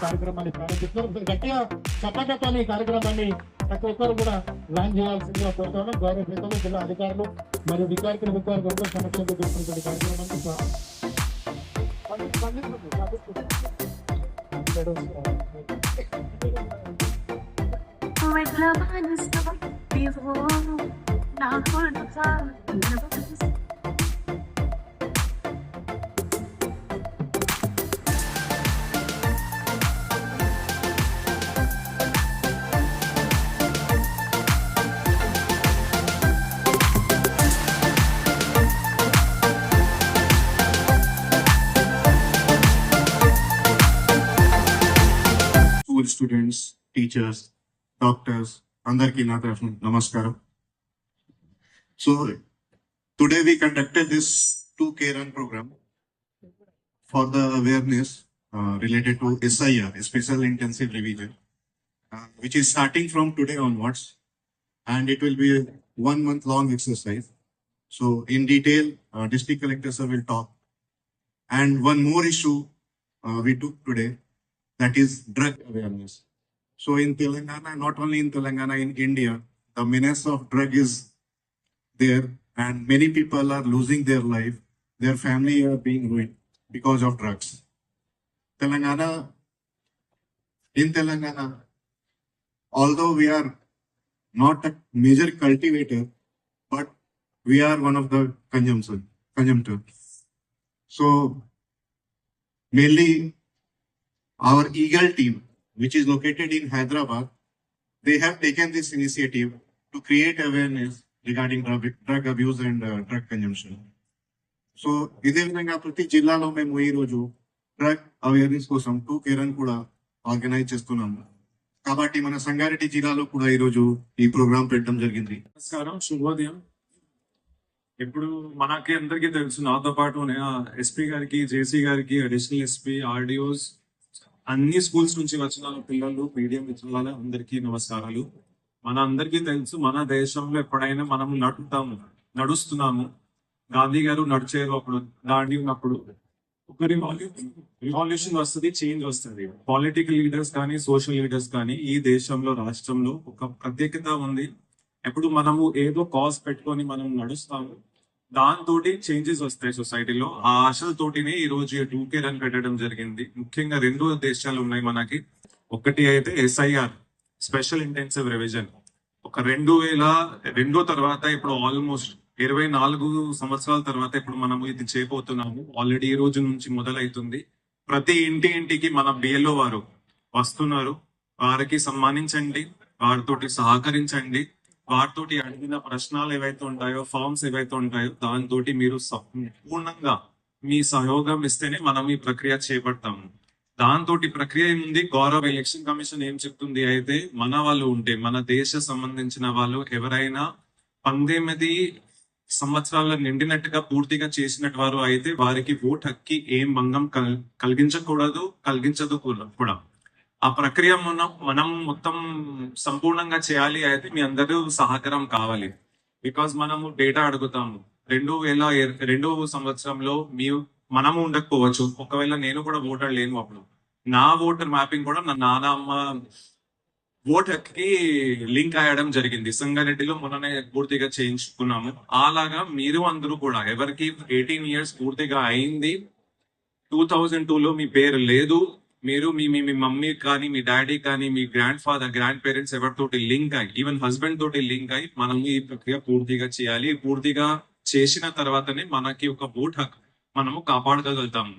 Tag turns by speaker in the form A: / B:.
A: కార్యక్రమాన్ని ప్రారంభిస్తున్నారు. గట్టిగా చప్పట్లతోని కార్యక్రమాన్ని ప్రతి ఒక్కరు కూడా లాంచ్ చేయాల్సిందిగా కోరుతున్నాం. గౌరవ పెద్దలు, జిల్లా అధికారులు మరియు విద్యార్థులు సమక్షంలో తీసుకున్నటువంటి కార్యక్రమానికి
B: స్కూల్ స్టూడెంట్స్, టీచర్స్, డాక్టర్స్ అందరికీ నా తరఫున నమస్కారం. So today we conducted this 2K run program for the awareness related to SIR, Special Intensive Revision, which is starting from today onwards, and it will be a 1 month long exercise. So in detail, District Collector sir will talk. And one more issue we took today, that is drug awareness. So in Telangana, not only in Telangana, in India, the menace of drug is there and many people are losing their life. Their family are being ruined because of drugs. In Telangana, although we are not a major cultivator, but we are one of the consumptor. So mainly our Eagle team, which is located in Hyderabad, they have taken this initiative to create awareness regarding drug abuse and drug consumption. So, ఇదే విధంగా ప్రతి జిల్లాలో మేము ఈ రోజు drug awareness కోసం 2K run కూడా organise చేస్తున్నాము. కాబట్టి మన సంగారెడ్డి జిల్లాలో కూడా ఈ రోజు ఈ ప్రోగ్రామ్ పెట్టడం జరిగింది.
C: నమస్కారం, శుభోదయం. ఇప్పుడు మనకి అందరికీ తెలుసు, నాతో పాటు ఎస్పీ గారికి, జేసీ గారికి, అడిషనల్ ఎస్పీ, ఆర్డిఓస్, అన్ని స్కూల్స్ నుంచి వచ్చిన పిల్లలు, మీడియం మిత్రుల అందరికీ నమస్కారాలు. మన అందరికీ తెలుసు, మన దేశంలో ఎప్పుడైనా మనం నడుస్తున్నాము. గాంధీ గారు నడిచేటప్పుడు, దాండి ఉన్నప్పుడు ఒక రివాల్యూషన్ వస్తుంది, చేంజ్ వస్తుంది. పొలిటికల్ లీడర్స్ కానీ, సోషల్ లీడర్స్ కానీ ఈ దేశంలో, రాష్ట్రంలో ఒక ప్రత్యేకత ఉంది. ఎప్పుడు మనము ఏదో కాజ్ పెట్టుకొని మనం నడుస్తాము, దాంతో చేంజెస్ వస్తాయి సొసైటీలో. ఆ ఆశలతోటినే ఈ రోజు 2K రన్ పెట్టడం జరిగింది. ముఖ్యంగా 2 దేశాలు ఉన్నాయి మనకి. ఒకటి అయితే SIR, స్పెషల్ ఇంటెన్సివ్ రివిజన్. ఒక 2002 తర్వాత ఇప్పుడు ఆల్మోస్ట్ 24 సంవత్సరాల తర్వాత ఇప్పుడు మనము ఇది చేయబోతున్నాము. ఆల్రెడీ ఈ రోజు నుంచి మొదలైతుంది. ప్రతి ఇంటికి మన BLO వారు వస్తున్నారు. వారికి సన్మానించండి, వారితోటి సహకరించండి. వాటితోటి అడిగిన ప్రశ్నలు ఏవైతే ఉంటాయో, ఫార్మ్స్ ఏవైతే ఉంటాయో, దాంతో మీరు సంపూర్ణంగా మీ సహయోగం ఇస్తేనే మనం ఈ ప్రక్రియ చేపడతాము. దాంతో ప్రక్రియ ఏముంది, గౌరవ ఎలక్షన్ కమిషన్ ఏం చెప్తుంది అయితే, మన వాళ్ళు ఉంటే, మన దేశ సంబంధించిన వాళ్ళు ఎవరైనా 18 సంవత్సరాల నిండినట్టుగా పూర్తిగా చేసినట్టు వారు అయితే వారికి ఓట్ హక్కి ఏం భంగం కలిగించదు కూడా. ఆ ప్రక్రియ మనం మొత్తం సంపూర్ణంగా చేయాలి అయితే మీ అందరూ సహకారం కావాలి. బికాస్ మనము డేటా అడుగుతాము. 2002 సంవత్సరంలో మనము ఉండకపోవచ్చు. ఒకవేళ నేను కూడా ఓటర్ లేను. అప్పుడు నా ఓటర్ మ్యాపింగ్ కూడా నా నాన్నమ్మ ఓట్ హక్కి లింక్ అయ్యడం జరిగింది. సంగారెడ్డిలో మొన్ననే పూర్తిగా చేయించుకున్నాము. అలాగా మీరు అందరూ కూడా, ఎవరికి 18 years పూర్తిగా అయింది, 2002లో మీ పేరు లేదు, మీరు మీ మమ్మీ కానీ, మీ డాడీ కానీ, మీ గ్రాండ్ ఫాదర్, గ్రాండ్ పేరెంట్స్ ఎవరితోటి లింక్ అయ్యి, ఈవెన్ హస్బెండ్ తోటి లింక్ అయ్యి మనం ఈ ప్రక్రియ పూర్తిగా చేయాలి. పూర్తిగా చేసిన తర్వాతనే మనకి ఒక ఓట్ హక్ మనము కాపాడగలుగుతాము.